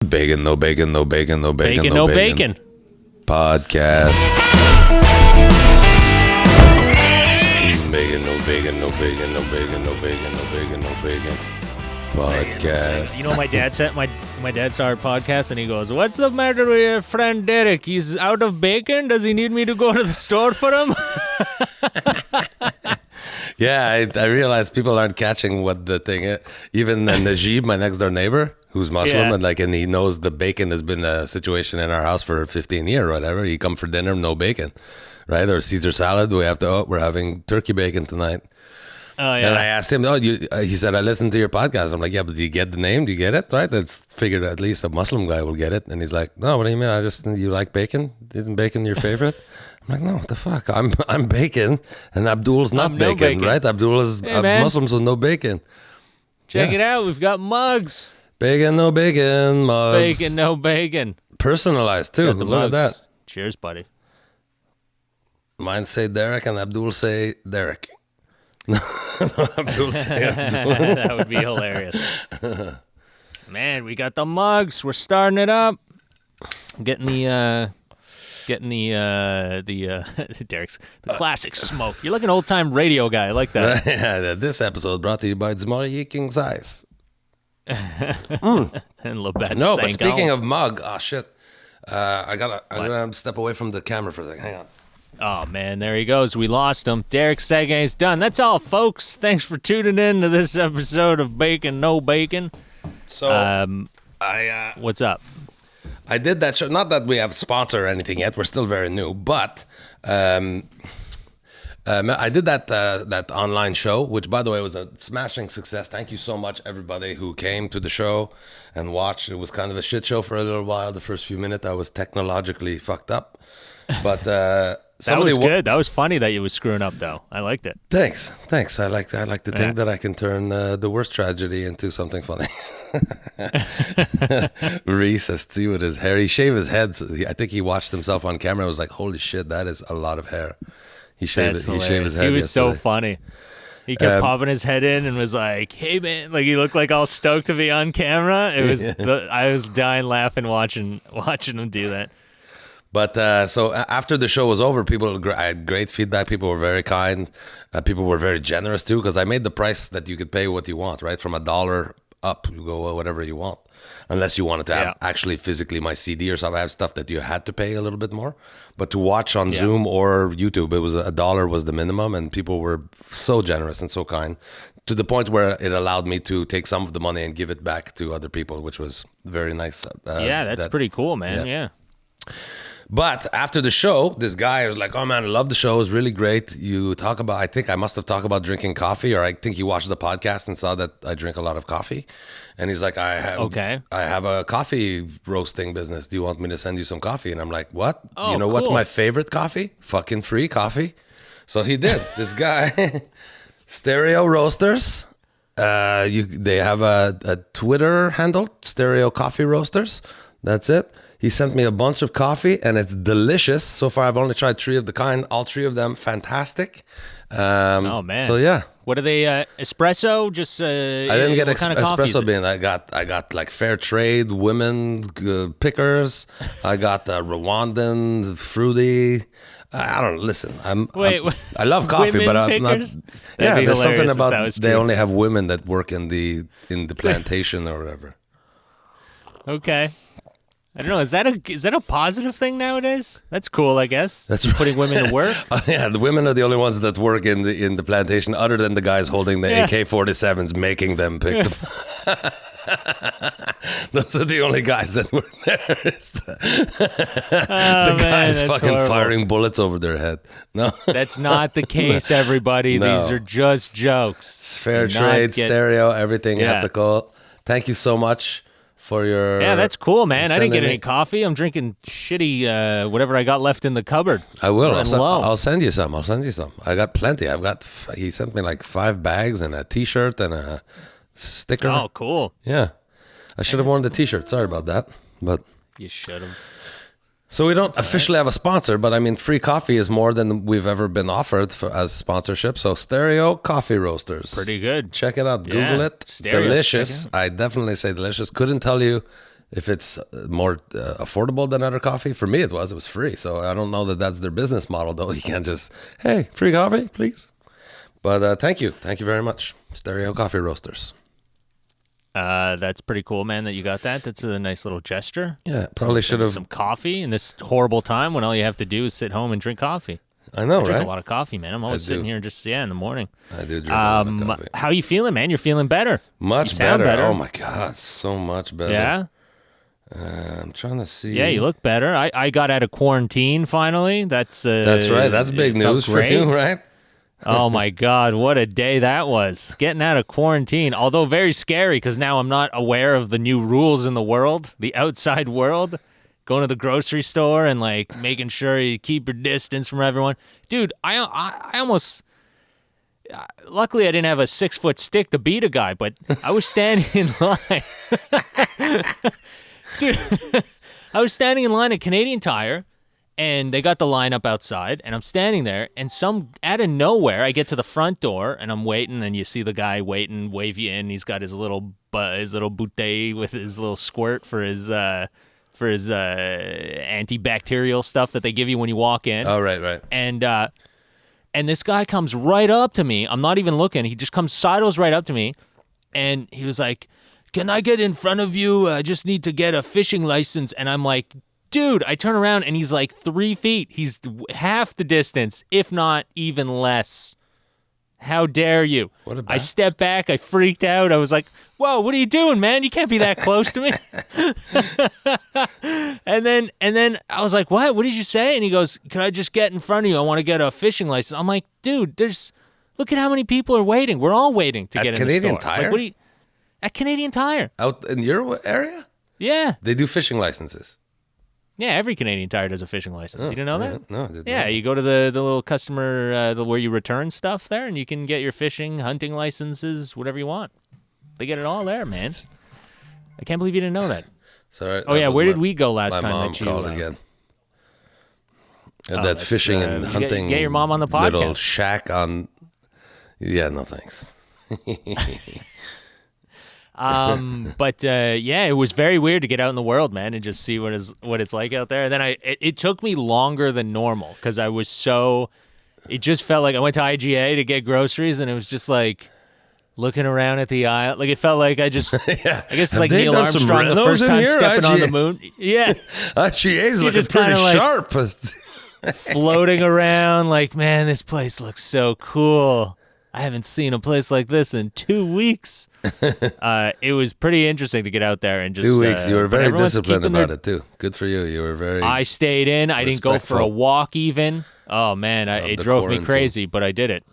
Bacon, no bacon, no bacon, no bacon, Bacon, no bacon. Podcast. Bacon, no bacon, no bacon, no bacon, no bacon, no bacon, no bacon. Podcast. You know, my dad said my dad saw our podcast and he goes, "What's the matter with your friend Derek? He's out of bacon. Does he need me to go to the store for him?" Yeah, I realize people aren't catching what the thing is. Even Najib, my next door neighbor, who's Muslim, and he knows the bacon has been a situation in our house for 15 years or whatever. He come for dinner, no bacon, right? Or Caesar salad. We're having turkey bacon tonight. Oh, yeah. And I asked him, he said, I listened to your podcast. I'm like, yeah, but do you get the name? Do you get it? Right? Let's figure at least a Muslim guy will get it. And he's like, no, what do you mean? You like bacon? Isn't bacon your favorite? I'm like, no, what the fuck? I'm bacon, and Abdul's not bacon, right? Abdul is Muslim, so no bacon. Check it out. We've got mugs. Bacon, no bacon, mugs. Bacon, no bacon. Personalized, too. Look at that. Cheers, buddy. Mine say Derek, and Abdul say Derek. Abdul say Abdul. That would be hilarious. Man, we got the mugs. We're starting it up. Getting the Derek's the classic smoke. You're like an old time radio guy. I like that. Yeah, this episode brought to you by Dzmari King Size. And Lebet. No, but speaking of mug, shit. I'm gonna step away from the camera for a second. Hang on. Oh man, there he goes. We lost him. Derek Seguin's done. That's all, folks. Thanks for tuning in to this episode of Bacon No Bacon. So what's up? I did that show. Not that we have sponsor or anything yet. We're still very new, but I did that online show, which, by the way, was a smashing success. Thank you so much, everybody who came to the show and watched. It was kind of a shit show for a little while. The first few minutes, I was technologically fucked up, but that was good. That was funny that you was screwing up, though. I liked it. Thanks. I like to think that I can turn the worst tragedy into something funny. Reese has to with his hair. He shaved his head. So I think he watched himself on camera. I was like, "Holy shit, that is a lot of hair." He shaved his head. He was yesterday. so funny. He kept popping his head in and was like, "Hey man!" Like he looked like all stoked to be on camera. It was. I was dying laughing watching him do that. But so after the show was over, I had great feedback. People were very kind. People were very generous too, because I made the price that you could pay what you want, right? From $1 up, you go whatever you want, unless you wanted to have actually physically my CD or something. I have stuff that you had to pay a little bit more, but to watch on Zoom or YouTube, it was $1 was the minimum, and people were so generous and so kind to the point where it allowed me to take some of the money and give it back to other people, which was very nice. That's pretty cool, man. Yeah. But after the show, this guy was like, "Oh man, I love the show. It was really great. You talk about, I think I must have talked about drinking coffee, or I think he watched the podcast and saw that I drink a lot of coffee." And he's like, I have a coffee roasting business. Do you want me to send you some coffee? And I'm like, what? Oh, you know what's my favorite coffee? Fucking free coffee. So he did. This guy, Stereo Roasters. They have a Twitter handle, Stereo Coffee Roasters. That's it. He sent me a bunch of coffee, and it's delicious. So far, I've only tried 3 of the kind. All 3 of them, fantastic. Oh man! So yeah, what are they? Espresso? Just I didn't get espresso bean. I got like fair trade women pickers. I got Rwandan fruity. I don't know. Listen, I love coffee, but I'm not. Yeah, there's something about they only have women that work in the plantation or whatever. Okay. I don't know. Is that a positive thing nowadays? That's cool, I guess. That's putting women to work. Yeah, the women are the only ones that work in the plantation, other than the guys holding the AK-47s, making them pick them. Those are the only guys that work there. The guys fucking firing bullets over their head. No, that's not the case. Everybody, these are just jokes. It's fair trade, stereo, everything ethical. Thank you so much. For your that's cool, man. I didn't get any coffee. I'm drinking shitty whatever I got left in the cupboard. I will. I'll send you some. I got plenty. He sent me like 5 bags and a T-shirt and a sticker. Oh, cool. Yeah, I should have worn the T-shirt. Sorry about that, but you should have. So we don't officially have a sponsor, but I mean, free coffee is more than we've ever been offered as sponsorship. So Stereo Coffee Roasters. Pretty good. Check it out. Google it. Stereo, delicious. I definitely say delicious. Couldn't tell you if it's more affordable than other coffee. For me, it was free. So I don't know that that's their business model, though. You can't just, hey, free coffee, please. But thank you very much, Stereo Coffee Roasters. That's pretty cool, man, that you got that. That's a nice little gesture. Yeah, probably should have some coffee in this horrible time when all you have to do is sit home and drink coffee. I know, I drink right? a lot of coffee, man. I'm always sitting here just in the morning. I do drink a lot of coffee. How you feeling, man? You're feeling better. Much better. Oh my God, so much better. Yeah. I'm trying to see. Yeah, you look better. I got out of quarantine finally. That's right. That's big news for you, right? Oh my God, what a day that was. Getting out of quarantine, although very scary because now I'm not aware of the new rules in the world, the outside world. Going to the grocery store and like making sure you keep your distance from everyone. Dude, I almost, luckily I didn't have a 6-foot stick to beat a guy, but I was standing in line. Dude, I was standing in line at Canadian Tire, and they got the line up outside, and I'm standing there, and out of nowhere, I get to the front door, and I'm waiting, and you see the guy waiting, wave you in. He's got his little bouteille with his little squirt for his antibacterial stuff that they give you when you walk in. Oh, right. And this guy comes right up to me. I'm not even looking. He just sidles right up to me, and he was like, "Can I get in front of you? I just need to get a fishing license." And I'm like, dude, I turn around, and he's like 3 feet. He's half the distance, if not even less. How dare you? I stepped back. I freaked out. I was like, whoa, what are you doing, man? You can't be that close to me. and then I was like, what? What did you say? And he goes, can I just get in front of you? I want to get a fishing license. I'm like, dude, look at how many people are waiting. We're all waiting to get in the store. At Canadian Tire? Like, at Canadian Tire. Out in your area? Yeah. They do fishing licenses. Yeah, every Canadian Tire does a fishing license. You didn't know that? No, I didn't. Yeah, you go to the little customer where you return stuff there, and you can get your fishing, hunting licenses, whatever you want. They get it all there, man. I can't believe you didn't know that. Sorry. Oh yeah, where did we go last time? My mom called again. That fishing and hunting. Get your mom on the podcast. Little shack on. Yeah, no thanks. But yeah, it was very weird to get out in the world, man, and just see what it's like out there. And then it took me longer than normal because I was it just felt like I went to IGA to get groceries, and it was just like looking around at the aisle. Like it felt like I guess like Neil Armstrong the first time stepping on the moon. Yeah, IGA's looking pretty sharp. Floating around like, man, this place looks so cool. I haven't seen a place like this in 2 weeks. It was pretty interesting to get out there and just 2 weeks. You were very disciplined about it too. Good for you. You were very. I stayed in. I didn't go for a walk even. Oh man, it drove me crazy, but I did it.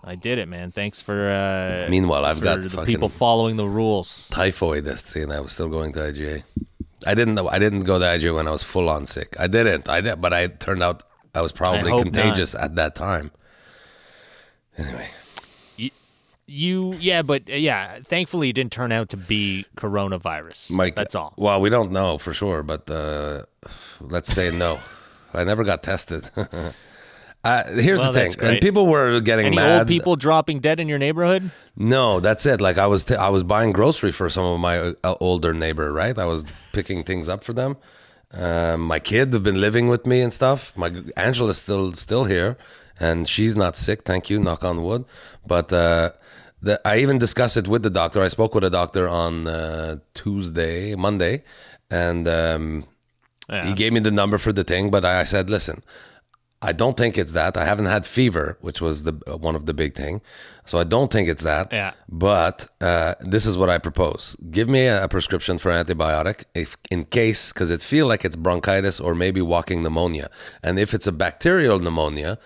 I did it, man. Thanks for. Meanwhile, I've got the people following the rules. Typhoid and I was still going to IGA. I didn't go to IGA when I was full on sick. I didn't. But I turned out I was probably contagious at that time. Anyway. Thankfully it didn't turn out to be coronavirus. That's all. Well, we don't know for sure, but let's say no. I never got tested. Here's the thing, and people were getting mad. Any old people dropping dead in your neighborhood? No, that's it. Like I was buying grocery for some of my older neighbor, right? I was picking things up for them. My kids have been living with me and stuff. My Angela's still here, and she's not sick. Thank you, knock on wood. But I even discussed it with the doctor. I spoke with a doctor on Monday, and he gave me the number for the thing. But I said, listen, I don't think it's that. I haven't had fever, which was one of the big thing. So I don't think it's that. Yeah. But this is what I propose. Give me a prescription for antibiotic in case, because it feels like it's bronchitis or maybe walking pneumonia. And if it's a bacterial pneumonia,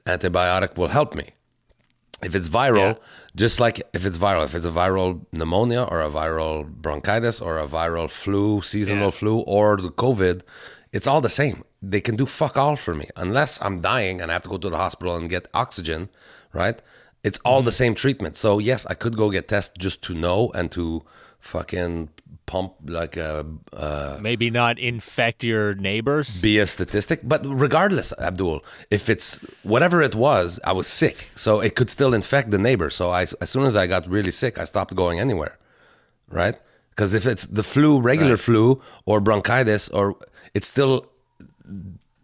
antibiotic will help me. If it's viral, just like if it's a viral pneumonia or a viral bronchitis or a viral flu, seasonal flu, or the COVID, it's all the same. They can do fuck all for me unless I'm dying and I have to go to the hospital and get oxygen, right? It's all the same treatment. So yes, I could go get tested just to know and to fucking pump like maybe not infect your neighbors. Be a statistic. But regardless, Abdul, if it's whatever it was, I was sick. So it could still infect the neighbor. So as soon as I got really sick, I stopped going anywhere, right? Because if it's the flu, regular flu, or bronchitis, or it's still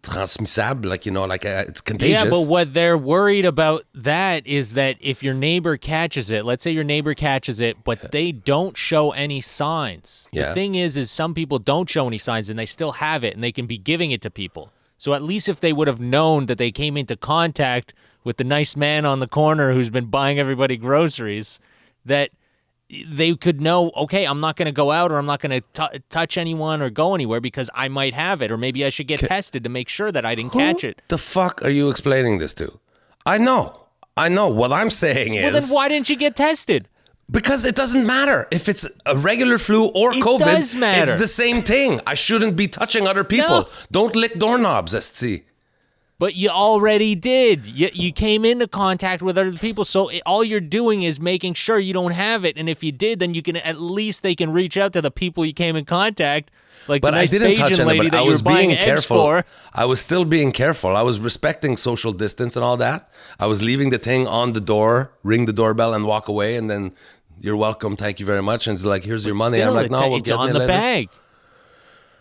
transmissible, like, it's contagious. Yeah, but what they're worried about that is that if your neighbor catches it, let's say your neighbor catches it, but they don't show any signs. Yeah. The thing is some people don't show any signs and they still have it and they can be giving it to people. So at least if they would have known that they came into contact with the nice man on the corner who's been buying everybody groceries, that they could know, okay, I'm not going to go out or I'm not going to touch anyone or go anywhere because I might have it, or maybe I should get tested to make sure that I didn't catch it. The fuck are you explaining this to? I know. What I'm saying is... Well, then why didn't you get tested? Because it doesn't matter if it's a regular flu or COVID. It does matter. It's the same thing. I shouldn't be touching other people. No. Don't lick doorknobs, ST. But you already did. You came into contact with other people, so all you're doing is making sure you don't have it. And if you did, then you can at least they can reach out to the people you came in contact, like but the nice I didn't touch Bajan lady anybody. that I you was were buying being eggs careful. for. I was still being careful. I was respecting social distance and all that. I was leaving the thing on the door, ring the doorbell, and walk away, and then you're welcome, thank you very much, and it's like, here's your money. Still, I'm like, no, we'll it's get on you the later. bag.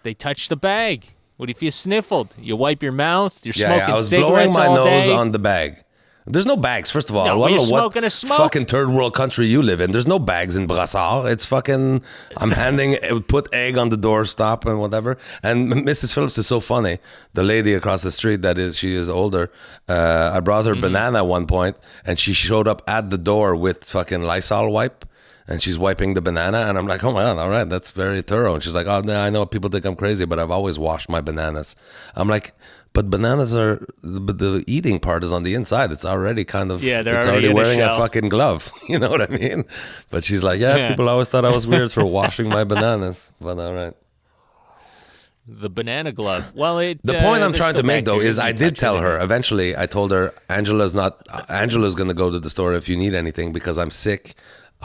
They touch the bag. What if you sniffled? You wipe your mouth. You're Yeah, smoking I was blowing cigarettes my all nose day. on the bag. There's no bags, first of all. No, I but don't you're know what smoking a smoke. fucking third world country you live in. There's no bags in Brassard. It's fucking, I'm handing, put egg on the doorstop and whatever. And Mrs. Phillips is so funny. The lady across the street, she is older. I brought her banana at one point, and she showed up at the door with fucking Lysol wipe. And she's wiping the banana, and I'm like, oh my God, all right, that's very thorough. And she's like, oh, no, I know people think I'm crazy, but I've always washed my bananas. I'm like, but bananas are, but the eating part is on the inside. It's already kind of, they're it's already in wearing a a shell. fucking glove. You know what I mean? But she's like, yeah, people always thought I was weird for washing my bananas. But all right. The banana glove. Well, The point I'm there's trying to still make, though, bacteria. is You I can did touch tell it her, anyway. eventually, I told her, Angela's going to go to the store if you need anything because I'm sick.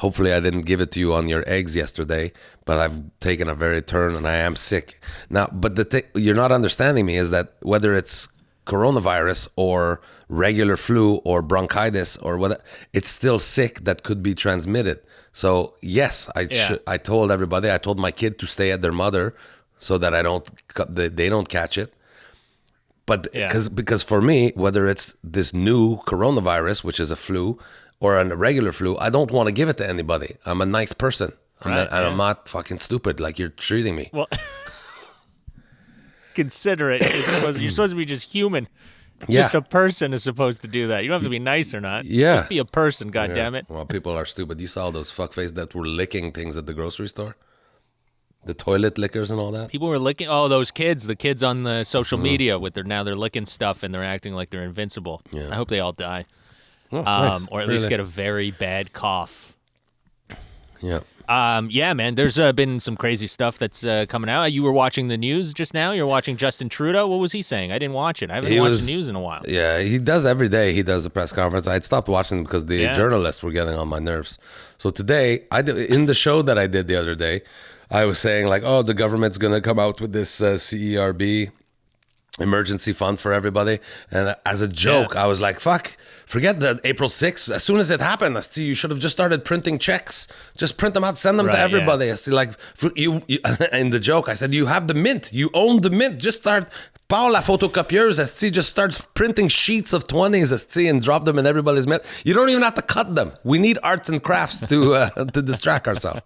Hopefully I didn't give it to you on your eggs yesterday, but I've taken a very turn and I am sick. Now, but the thing you're not understanding me is that whether it's coronavirus or regular flu or bronchitis or whatever, it's still sick that could be transmitted. So yes, I told everybody, I told my kid to stay at their mother so that they don't catch it. But because for me, whether it's this new coronavirus, which is a flu, or a regular flu, I don't want to give it to anybody. I'm a nice person. I'm not fucking stupid like you're treating me. Well, consider it. You're supposed to be just human. Yeah. Just a person is supposed to do that. You don't have to be nice or not. Yeah. Just be a person, goddammit. Well, people are stupid. You saw all those fuckfaces that were licking things at the grocery store? The toilet lickers and all that? People were licking, those kids, the kids on the social media they're licking stuff and they're acting like they're invincible. Yeah. I hope they all die. Oh, nice. Or at least Really? get a very bad cough. Yeah. Yeah, man, there's been some crazy stuff that's coming out. You were watching the news just now. You're watching Justin Trudeau. What was he saying? I didn't watch it. I haven't watched the news in a while. Yeah, he does every day. He does a press conference. I'd stopped watching because the journalists were getting on my nerves. So today, in the show that I did the other day, I was saying like, oh, the government's going to come out with this CERB emergency fund for everybody. And as a joke, I was like, fuck, forget the April 6th. As soon as it happened, I see you should have just started printing checks. Just print them out, send them to everybody. I see, like, you, in the joke, I said, you have the mint. You own the mint. Just start, Paul la photocopieuse, esti, just start printing sheets of 20s, esti, and drop them in everybody's mint. You don't even have to cut them. We need arts and crafts to distract ourselves.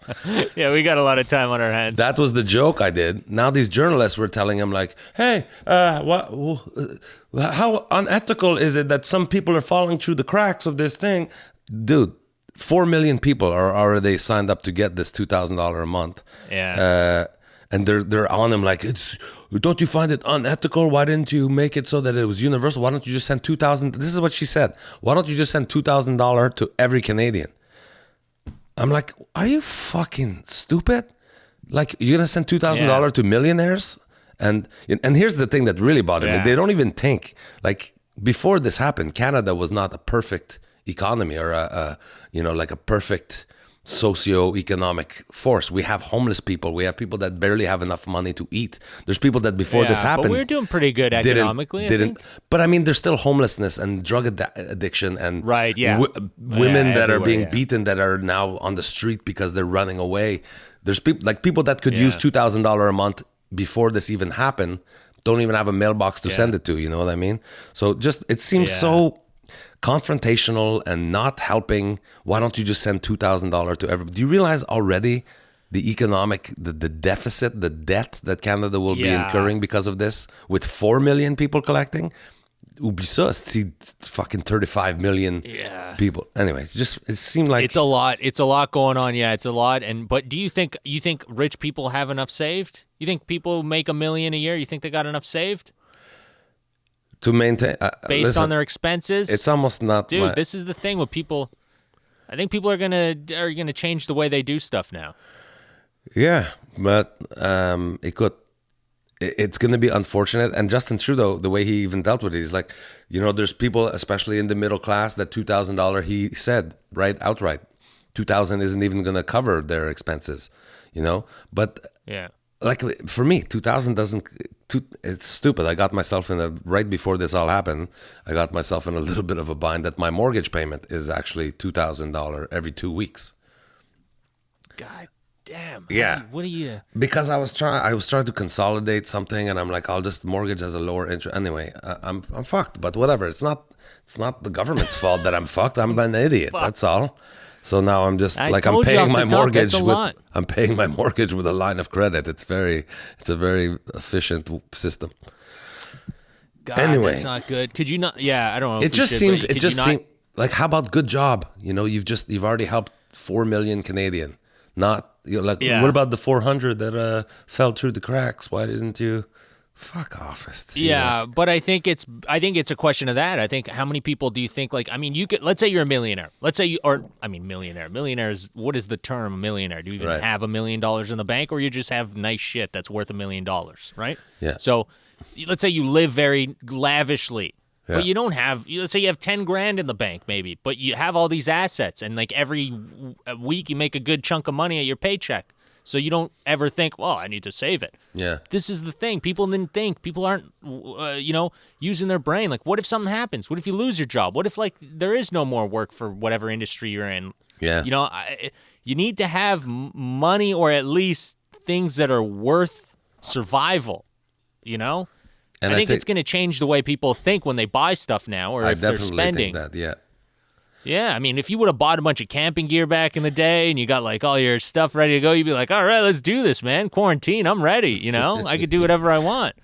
Yeah, we got a lot of time on our hands. That was the joke I did. Now these journalists were telling him like, hey, how unethical is it that some people are falling through the cracks of this thing? Dude, 4 million people are already signed up to get this $2,000 a month. Yeah. And they're on him like, don't you find it unethical? Why didn't you make it so that it was universal? Why don't you just send $2,000? This is what she said. Why don't you just send $2,000 to every Canadian? I'm like, are you fucking stupid? Like, you're going to send $2,000 to millionaires? And here's the thing that really bothered me. They don't even think, like, before this happened, Canada was not a perfect economy or like a perfect socio-economic force. We have homeless people. We have people that barely have enough money to eat. There's people that before this happened, but we're doing pretty good economically. I think. But I mean, there's still homelessness and drug addiction and women that are being everywhere, beaten that are now on the street because they're running away. There's people that could use $2,000 a month before this even happened, don't even have a mailbox to send it to. You know what I mean? So just it seems so confrontational and not helping. Why don't you just send $2,000 to everybody? Do you realize already the economic, the deficit, the debt that Canada will be incurring because of this, with 4 million people collecting? Oublie ça, c'est fucking 35 million people. Anyway, it seemed like it's a lot. It's a lot going on. Yeah, it's a lot. But do you think rich people have enough saved? You think people who make $1 million a year? You think they got enough saved to maintain based on their expenses? It's almost not. Dude, this is the thing with people. I think people are gonna change the way they do stuff now. Yeah, but écoute, it's going to be unfortunate. And Justin Trudeau, the way he even dealt with it, he's like, there's people, especially in the middle class, that $2,000, he said outright, $2,000 isn't even going to cover their expenses, But like for me, 2,000 doesn't. It's stupid. I got myself right before this all happened. I got myself in a little bit of a bind that my mortgage payment is actually $2,000 every 2 weeks. God. Damn. Yeah. What are you? Because I was trying to consolidate something, and I'm like, I'll just mortgage as a lower interest. Anyway, I'm fucked. But whatever. It's not the government's fault that I'm fucked. I'm an idiot. That's all. So now I'm just I'm paying my mortgage I'm paying my mortgage with a line of credit. It's a very efficient system. God, anyway, that's not good. Could you not? Yeah, I don't know. It just seems like, how about good job? You've already helped 4 million Canadian. Not what about the 400 that fell through the cracks? Why didn't you? Fuck off. But I think it's a question of that. I think how many people do you think, you could, let's say you're a millionaire. Millionaire. Millionaire is, what is the term millionaire? Do you even have $1 million in the bank, or you just have nice shit that's worth $1 million, right? Yeah. So let's say you live very lavishly. Yeah. But you don't have, let's say you have 10 grand in the bank maybe, but you have all these assets, and every week you make a good chunk of money at your paycheck. So you don't ever think, well, I need to save it. Yeah. This is the thing. People didn't think. People aren't, using their brain. Like, what if something happens? What if you lose your job? What if, there is no more work for whatever industry you're in? Yeah. You need to have money, or at least things that are worth survival, And I think it's going to change the way people think when they buy stuff now, or if they're spending. I definitely think that, yeah. Yeah, if you would have bought a bunch of camping gear back in the day and you got all your stuff ready to go, you'd be like, all right, let's do this, man. Quarantine, I'm ready, I could do whatever I want.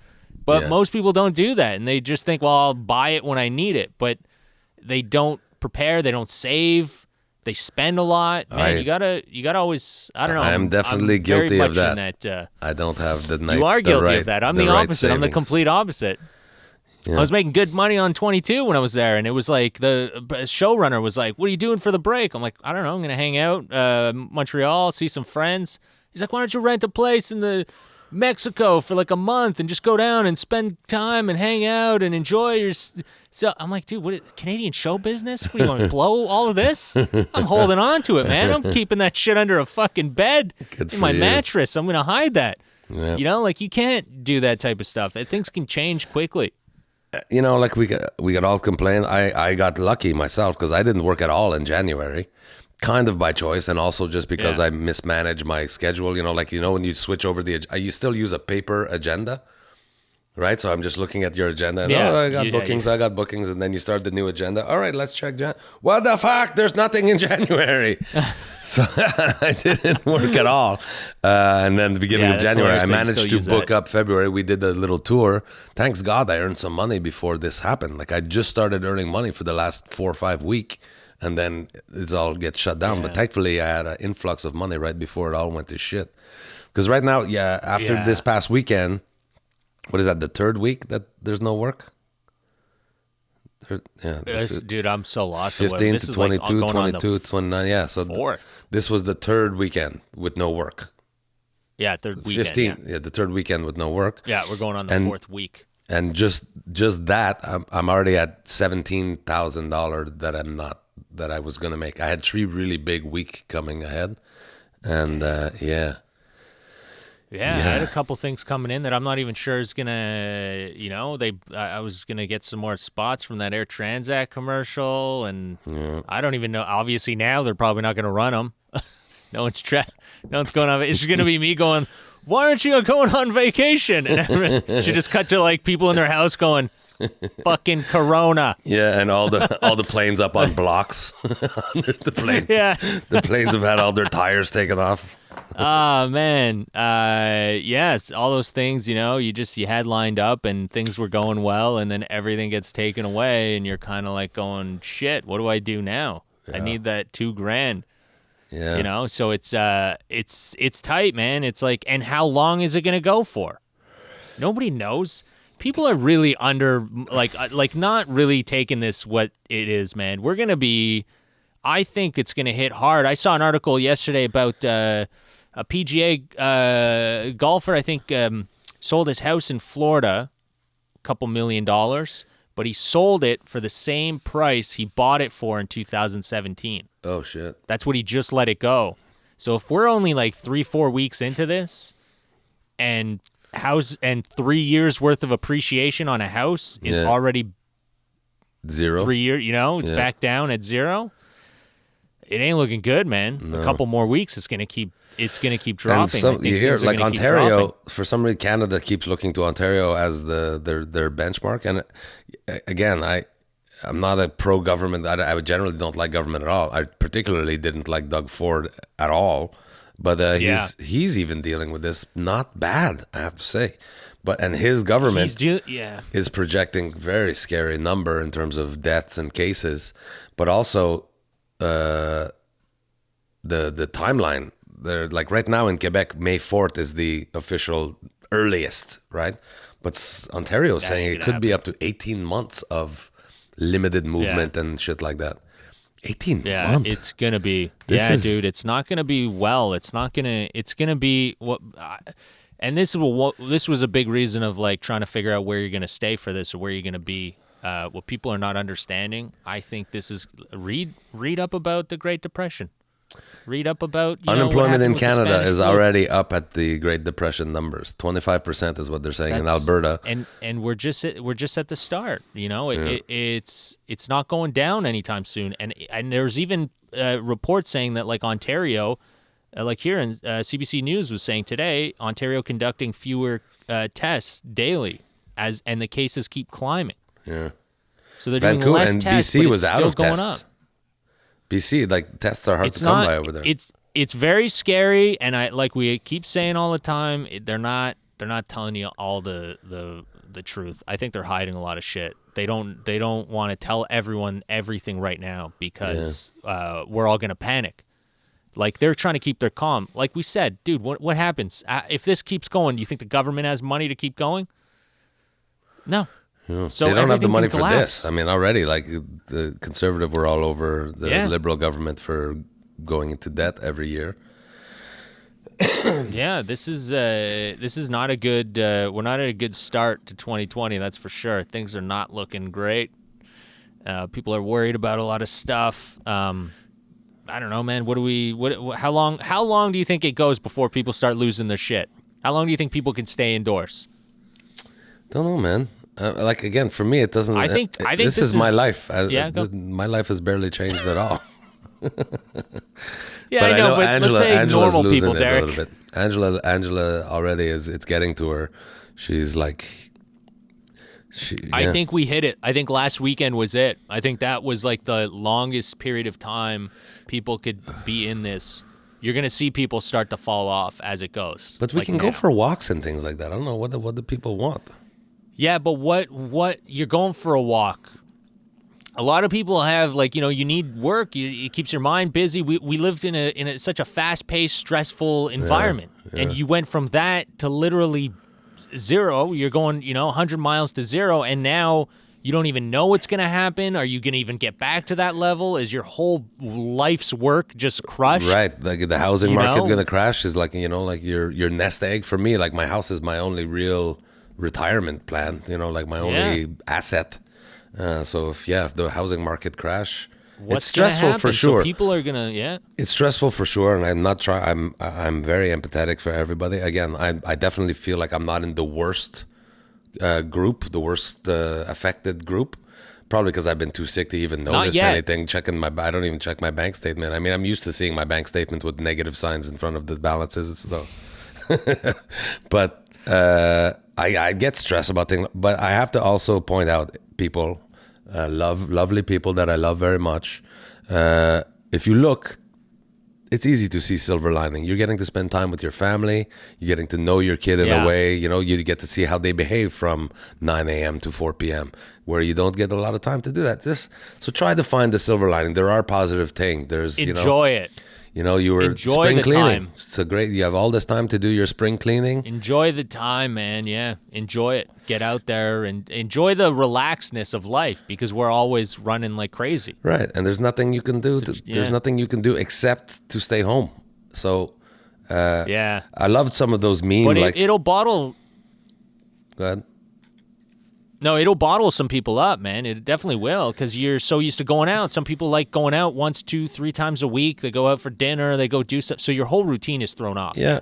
But most people don't do that, and they just think, well, I'll buy it when I need it. But they don't prepare, they don't save. They spend a lot. Man, you gotta always. I don't know. I am definitely guilty of that. I don't have the night. You are guilty of that. I'm the opposite. I'm the complete opposite. Yeah. I was making good money on 22 when I was there, and it was like the showrunner was like, "What are you doing for the break?" I'm like, "I don't know. I'm gonna hang out, Montreal, see some friends." He's like, "Why don't you rent a place in the Mexico for a month and just go down and spend time and hang out and enjoy your." So I'm like, dude, what, Canadian show business? What, do you want to blow all of this? I'm holding on to it, man. I'm keeping that shit under a fucking bed in my mattress. I'm going to hide that. Yep. You can't do that type of stuff. Things can change quickly. We got all complain. I got lucky myself because I didn't work at all in January. Kind of by choice, and also just because I mismanaged my schedule. When you switch over you still use a paper agenda. Right, so I'm just looking at your agenda, and I got bookings, and then you start the new agenda. All right, let's check. What the fuck? There's nothing in January. So I didn't work at all. And then the beginning of January, I managed to book up February. We did a little tour. Thanks God I earned some money before this happened. I just started earning money for the last 4 or 5 weeks, and then it's all gets shut down. But thankfully, I had an influx of money right before it all went to shit. Because right now, after this past weekend, what is that, the third week that there's no work? Dude, I'm so lost. 15 to 22, 22, 29. Yeah, so this was the third weekend with no work. Yeah, third weekend. 15, the third weekend with no work. Yeah, we're going on the fourth week. And just that, I'm already at $17,000 that I was going to make. I had 3 really big weeks coming ahead. And Yeah, I had a couple things coming in that I'm not even sure is gonna, I was gonna get some more spots from that Air Transat commercial, and I don't even know. Obviously now they're probably not gonna run them. No one's no one's going on. It's just gonna be me going, why aren't you going on vacation? And she just cut to like people in their house going, fucking Corona. Yeah, and all the planes up on blocks. the planes. Yeah. The planes have had all their tires taken off. Oh man. Yes, all those things, you had lined up and things were going well, and then everything gets taken away, and you're kind of like going, shit, what do I do now? I need that $2,000. Yeah. So it's tight, man. It's like, and how long is it gonna go for? Nobody knows. People are really like not really taking this what it is, man. We're gonna be. I think it's gonna hit hard. I saw an article yesterday about a PGA golfer. I think sold his house in Florida, a couple $1 million, but he sold it for the same price he bought it for in 2017. Oh shit! That's what he just let it go. So if we're only like 3-4 weeks into this, and 3 years worth of appreciation on a house is already zero. 3 years, it's back down at zero. It ain't looking good, man. No. A couple more weeks, it's gonna keep dropping. And you hear like Ontario, for some reason, Canada keeps looking to Ontario as their benchmark. And again, I'm not a pro government. I generally don't like government at all. I particularly didn't like Doug Ford at all. But he's even dealing with this not bad, I have to say. And his government is projecting very scary number in terms of deaths and cases, but also the timeline. They're like right now in Quebec, May 4th is the official earliest, right? But Ontario is saying it could be up to 18 months of limited movement and shit like that. 18 months. It's gonna be dude. It's not gonna be well. It's gonna be what. And this was a big reason of like trying to figure out where you're gonna stay for this or where you're gonna be. What people are not understanding. I think this is read up about the Great Depression. Read up about unemployment in Canada is already up at the Great Depression numbers. 25% is what they're saying in Alberta, and we're just at the start. It's not going down anytime soon. And there's even reports saying that like Ontario, like here in CBC News was saying today, Ontario conducting fewer tests daily and the cases keep climbing. Yeah. So they're doing less and tests, BC but was it's out still of going tests. up. BC, like tests are hard to come by over there. It's very scary, and we keep saying all the time, they're not telling you all the truth. I think they're hiding a lot of shit. They don't want to tell everyone everything right now because we're all gonna panic. Like they're trying to keep their calm. Like we said, dude, what happens if this keeps going? Do you think the government has money to keep going? No. Yeah. So they don't have the money for collapse. this. I mean, already, like the Conservative were all over the Liberal government for going into debt every year. Yeah, this is not a good. We're not at a good start to 2020. That's for sure. Things are not looking great. People are worried about a lot of stuff. I don't know, man. How long do you think it goes before people start losing their shit? How long do you think people can stay indoors? Don't know, man. Like again, for me, it doesn't. I think this is my life. My life has barely changed at all. Yeah, but I know. But Angela's let's say normal losing people, it Derek. a little bit. Angela already is. It's getting to her. She's like. I think we hit it. I think last weekend was it. I think that was like the longest period of time people could be in this. You're gonna see people start to fall off as it goes. But we can go for walks and things like that. I don't know what the people want. Yeah, but what you're going for a walk. A lot of people have you need work. It keeps your mind busy. We lived in such a fast-paced, stressful environment, and you went from that to literally zero. You're going 100 miles to zero, and now you don't even know what's going to happen. Are you going to even get back to that level? Is your whole life's work just crushed? Right, like the housing market going to crash is like like your nest egg. For me, like my house is my only real retirement plan, like my only asset. So if the housing market crash, it's stressful for sure. So people are gonna it's stressful for sure, and I'm very empathetic for everybody. Again, I definitely feel like I'm not in the worst group, the worst affected group, Probably because I've been too sick to even Not notice yet. anything. I don't even check my bank statement. I mean, I'm used to seeing my bank statement with negative signs in front of the balances. So, but I get stressed about things. But I have to also point out people, lovely people that I love very much. If you look, it's easy to see silver lining. You're getting to spend time with your family. You're getting to know your kid in a way. You know, you get to see how they behave from 9 a.m. to 4 p.m., where you don't get a lot of time to do that. So try to find the silver lining. There are positive things. There's Enjoy it. You know, you were Enjoy spring the cleaning. time. It's a great. You have all this time to do your spring cleaning. Enjoy the time, man. Yeah, enjoy it. Get out there and enjoy the relaxedness of life, because we're always running like crazy. Right, and there's nothing you can do. There's nothing you can do except to stay home. So, Yeah, I loved some of those memes. but Like, it'll bottle. go ahead. No, it'll bottle some people up, man. It definitely will, because you're so used to going out. Some people like going out once, 2, 3 times a week. They go out for dinner. They go do stuff. So your whole routine is thrown off. Yeah,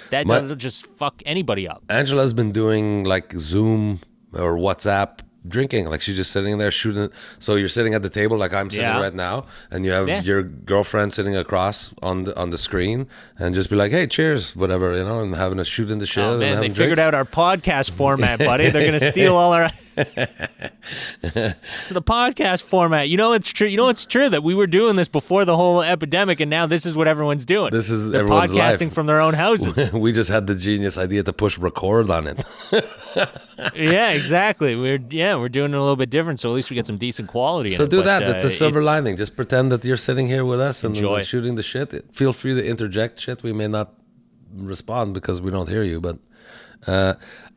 That'll just fuck anybody up. Angela's been doing like Zoom or WhatsApp drinking. Like she's just sitting there shooting. So you're sitting at the table like I'm sitting right now, and you have your girlfriend sitting across on the screen, and just be like, "Hey, cheers," whatever, you know, and having a shoot in the shit. Oh, man, and they having figured drinks. out our podcast format, buddy. They're going to steal all our... It's the podcast format. You know it's true. You know it's true that we were doing this before the whole epidemic, and now this is what everyone's doing. This is They're everyone's podcasting life. from their own houses. We just had the genius idea to push record on it. Yeah, exactly. We're doing it a little bit different, so at least we get some decent quality. So in it. do But, that. That's a silver it's- lining. Just pretend that you're sitting here with us and Enjoy. shooting the shit. Feel free to interject shit. We may not respond because we don't hear you, but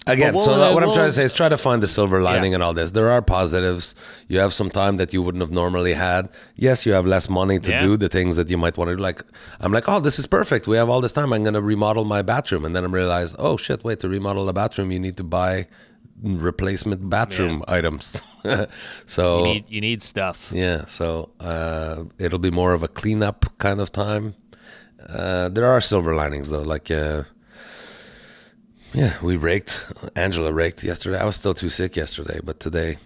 again, But so we'll- what I'm we'll- trying to say is try to find the silver lining Yeah. in all this. There are positives. You have some time that you wouldn't have normally had. Yes, you have less money to do the things that you might want to do. Like, I'm like, oh, this is perfect. We have all this time. I'm going to remodel my bathroom. And then I realize, oh, shit, wait, to remodel a bathroom, you need to buy replacement bathroom items. So you need stuff. yeah, so it'll be more of a cleanup kind of time. There are silver linings though, like we raked. Angela raked yesterday. I was still too sick yesterday, but today,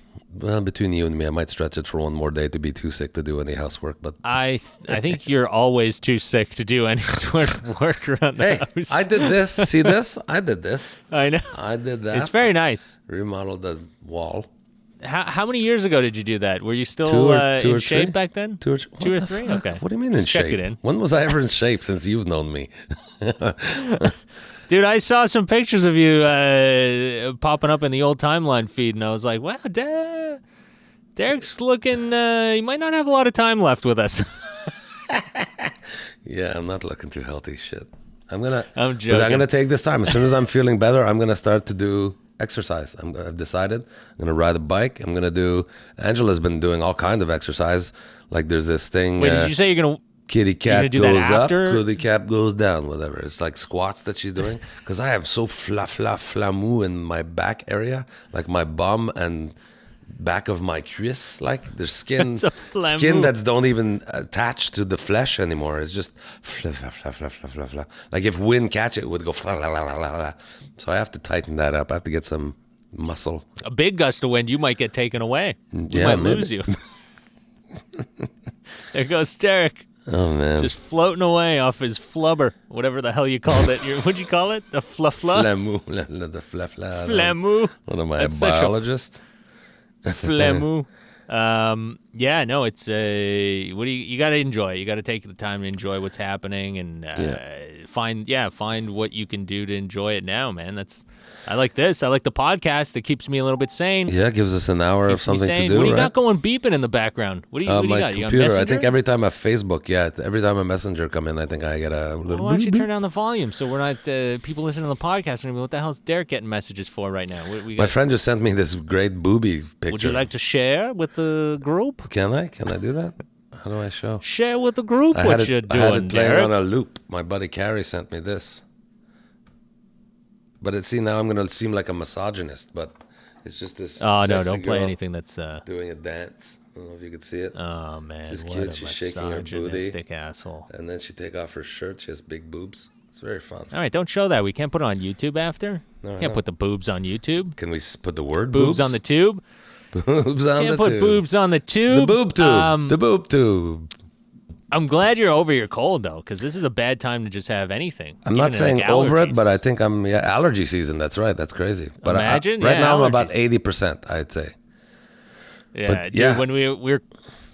well, between you and me, I might stretch it for one more day to be too sick to do any housework. But I think you're always too sick to do any sort of work around the hey, house. I did this. See this? I did this. I know. I did that. It's very nice. Remodeled the wall. How many years ago did you do that? Were you still Two in or shape three? back then? Two or three? Okay. What do you mean in Check shape? it in. When was I ever in shape since you've known me? Dude, I saw some pictures of you popping up in the old timeline feed, and I was like, wow, Derek's looking, he might not have a lot of time left with us. Yeah, I'm not looking too healthy. Shit. I'm joking. But I'm gonna take this time. As soon as I'm feeling better, I'm gonna start to do exercise. I've decided I'm gonna ride a bike. I'm gonna do. Angela's been doing all kinds of exercise. Like there's this thing. Wait, did you say you're going to... Kitty cat do that goes up, after? kitty cat goes down, whatever. It's like squats that she's doing. Because I have so flamou in my back area, like my bum and back of my cuisse. Like there's skin That's a flamou. skin that's don't even attach to the flesh anymore. It's just fla. Like if wind catch it, it would go fla. So I have to tighten that up. I have to get some muscle. A big gust of wind, you might get taken away. You Yeah, might maybe. lose you. There goes Derek. Oh man. Just floating away off his flubber, whatever the hell you called it. What'd you call it? The fluffla? Flamou, the fla. Flamou. What am I, a That's such a- biologist? Flamou. Yeah, no, it's what do you got to enjoy. You got to take the time to enjoy what's happening and find what you can do to enjoy it now, man. I like this. I like the podcast. It keeps me a little bit sane. Yeah, it gives us an hour of Keeps me something to sane. do, What do you right? got going beeping in the background? What do you My got? You on computer. I Messenger? think every time a Facebook, every time a messenger come in, I think I get a little. Why don't you beep, turn down the volume so we're not people listening to the podcast and what the hell's Derek getting messages for right now? We My got, friend just sent me this great booby picture. would you like to share with the group? Can I? Can I do that? How do I show? Share with the group I what had you're it, I had doing, it playing Derek. on a loop. My buddy Carrie sent me this. But now I'm gonna seem like a misogynist, but it's just this. Oh no! sexy Don't play girl anything that's. doing a dance. I don't know if you could see it. Oh man! This what kid, a she's shaking her booty. misogynistic asshole! And then she take off her shirt. She has big boobs. It's very fun. All right, don't show that. We can't put it on YouTube after. No, Can't no. put the boobs on YouTube. Can we put the word Boobs on the tube. Boobs on Can't the put tube. boobs on the The tube. boob tube. The boob tube. I'm glad you're over your cold though, because this is a bad time to just have anything. I'm not even, saying like, over it, but I allergies. think I'm allergy season. That's right. That's crazy. But Imagine, right yeah, now I'm about allergies. 80%. I'd say. Yeah, But, dude, yeah.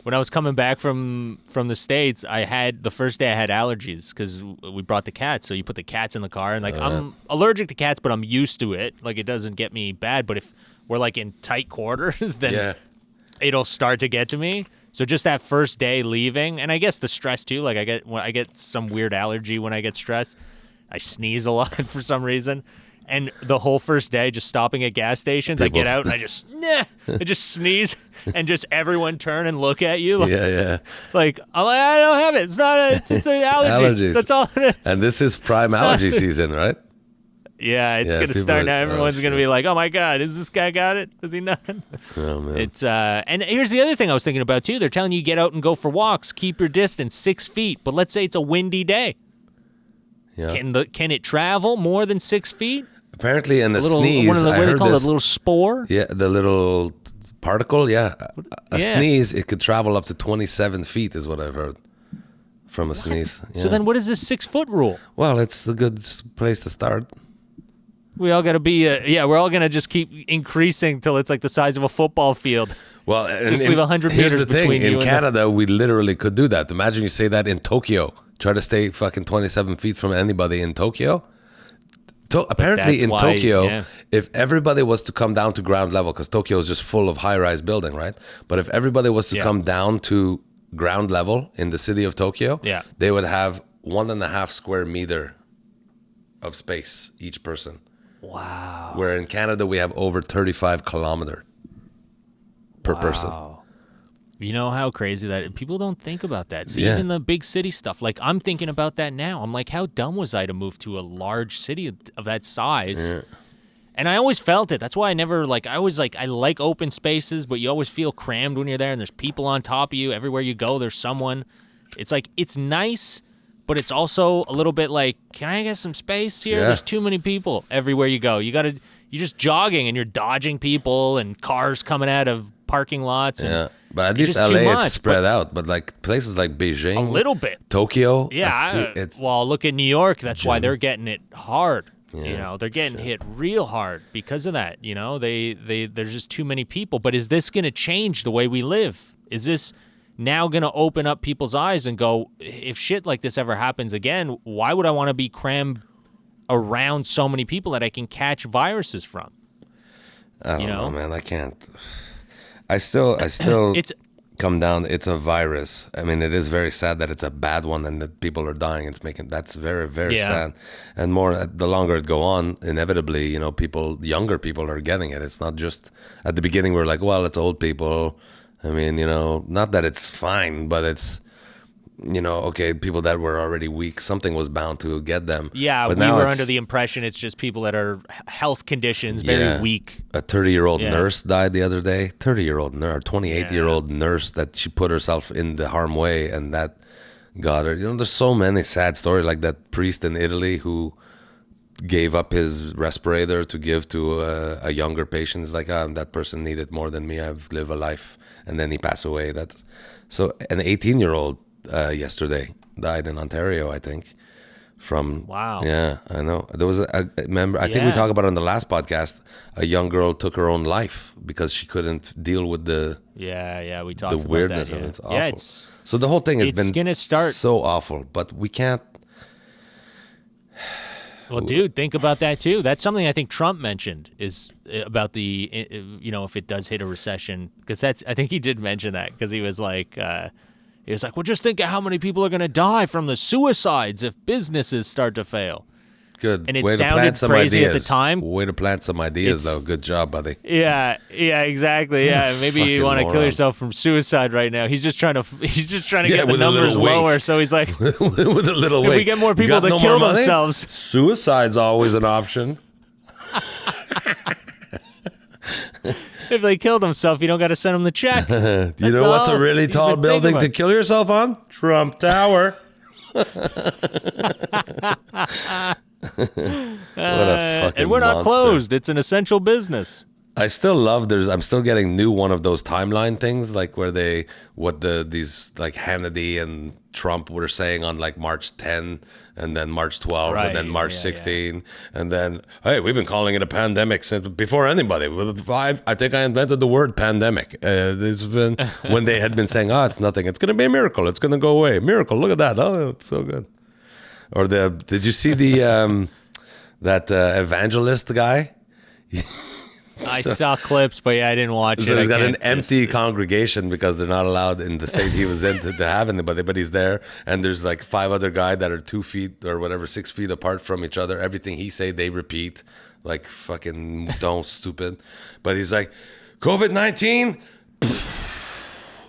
when I was coming back from the States, the first day I had allergies because we brought the cats. So you put the cats in the car, and like I'm allergic to cats, but I'm used to it. Like it doesn't get me bad. But if we're like in tight quarters, then it'll start to get to me. So just that first day leaving, and I guess the stress too. Like I get some weird allergy when I get stressed. I sneeze a lot for some reason. And the whole first day, just stopping at gas stations, I get out and I just sneeze, and just everyone turn and look at you. Like, like I'm like, I don't have it. It's not. It's allergies. That's all it is. And this is prime allergy season, right? Yeah, it's gonna people start now. are- Everyone's gonna be like, "Oh my God, is this guy got it? Does he not?" Oh, man. It's and here's the other thing I was thinking about too. They're telling you get out and go for walks, keep your distance 6 feet. But let's say it's a windy day. Yeah. Can it travel more than 6 feet? Apparently, in the Little, sneeze, what I do they heard call this. it? A little spore. Yeah, the little particle. Yeah, a Yeah. sneeze, it could travel up to 27 feet, is what I've heard from a sneeze. So Yeah. then, what is this 6 foot rule? Well, it's a good place to start. We all got to be, we're all going to just keep increasing till it's like the size of a football field. Well, Just leave 100 here's meters the thing. between you In and Canada, we literally could do that. Imagine you say that in Tokyo. Try to stay fucking 27 feet from anybody in Tokyo. Apparently, that's in why, Tokyo, yeah. if everybody was to come down to ground level, because Tokyo is just full of high-rise building, right? But if everybody was to come down to ground level in the city of Tokyo, they would have 1.5 square meter of space each person. Wow. Where in Canada, we have over 35 kilometer per person. You know how crazy that people don't think about that. See, Yeah. even the big city stuff. Like I'm thinking about that now. I'm like, how dumb was I to move to a large city of that size? Yeah. And I always felt it. That's why I never like. I always like. I like open spaces, but you always feel crammed when you're there, and there's people on top of you. Everywhere you go, there's someone. It's like it's nice, but it's also a little bit like, can I get some space here? Yeah. There's too many people everywhere you go. You're just jogging and you're dodging people and cars coming out of parking lots. And Yeah, but at it's least just too LA much, it's spread out. But like places like Beijing, a little bit. Tokyo, Yeah. it's Well, look at New York. That's why they're getting it hard. Yeah, You know, they're getting hit real hard because of that. You know, there's just too many people. But is this going to change the way we live? Is this now going to open up people's eyes and go, if shit like this ever happens again, why would I want to be crammed around so many people that I can catch viruses from? I don't you know, know? man. I can't. I still It's come down. It's a virus. I mean, it is very sad that it's a bad one and that people are dying. That's very, very Yeah. sad. And the longer it go on, inevitably, you know, younger people are getting it. It's not just at the beginning. We're like, well, it's old people. I mean, you know, not that it's fine, but it's, you know, okay, people that were already weak, something was bound to get them. Yeah, but we now were it's under the impression it's just people that are health conditions, very weak. A 30-year-old Yeah. nurse died the other day. 30-year-old nurse, 28-year-old nurse that she put herself in the harm way, and that got her. You know, there's so many sad stories like that priest in Italy who gave up his respirator to give to a younger patient. It's like, that person needed more than me. I've lived a life, and then he passed away. So an 18-year-old yesterday died in Ontario, I think. Wow. Yeah, I know. There was I remember. I think we Yeah. talked about it on the last podcast. A young girl took her own life because she couldn't deal with the We talked about weirdness that. of Yeah. it. It's awful. Yeah, it's So the whole thing has it's been gonna start- so awful, but we can't. well, dude, think about that too. That's something I think Trump mentioned is about the if it does hit a recession, because I think he did mention that because he was like. Well, just think of how many people are going to die from the suicides if businesses start to fail. Good. And it Way to sounded plant some crazy ideas. at the time. Way to plant some ideas, though. Good job, buddy. Yeah, exactly. Yeah, maybe you Fucking want to kill moron. yourself from suicide right now. He's just trying to get the with a little numbers wink. lower. So he's like, With a little if wink. we get more You people got to no kill more money? themselves. Suicide's always an option. If they kill themselves, you don't got to send them the check. You know what's a really tall building to kill yourself on? Trump Tower. What a fucking And we're not monster. closed. It's an essential business. I still love I'm still getting new one of those timeline things, like where these like Hannity and Trump were saying on like March 10 and then March 12 Right, and then March yeah, 16 and then, hey, we've been calling it a pandemic since before anybody. I think I invented the word pandemic. This has been when they had been saying, oh, it's nothing. It's going to be a miracle. It's going to go away. Miracle. Look at that. Oh, it's so good. Or did you see the that evangelist guy? I saw clips, but I didn't watch it. So he's got an can't empty congregation because they're not allowed in the state he was in to have anybody, but he's there. And there's like 5 other guys that are 2 feet or whatever, 6 feet apart from each other. Everything he say, they repeat like fucking don't stupid. But he's like, COVID-19,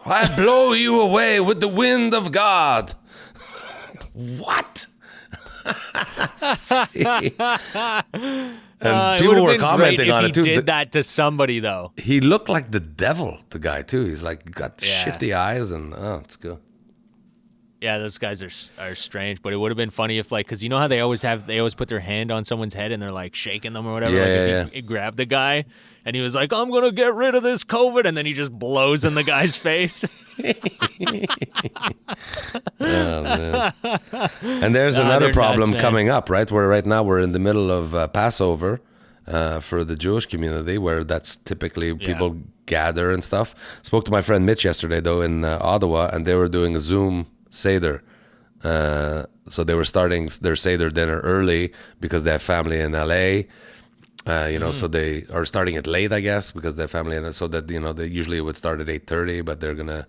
I blow you away with the wind of God. What? And people were commenting on it too. He did that to somebody though. He looked like the devil, the guy too. He's like got shifty eyes and it's good. Yeah, those guys are strange, but it would have been funny if like, because you know how they always put their hand on someone's head and they're like shaking them or whatever. Yeah, He grabbed the guy and he was like, I'm gonna get rid of this COVID, and then he just blows in the guy's face. Oh, man. And there's another problem coming up, right? Where right now we're in the middle of Passover for the Jewish community, where that's typically people gather and stuff. Spoke to my friend Mitch yesterday, though, in Ottawa, and they were doing a Zoom Seder. So they were starting their Seder dinner early because they have family in LA. So they are starting it late, I guess, because they have family in it. So that they usually would start at 8:30, but they're gonna.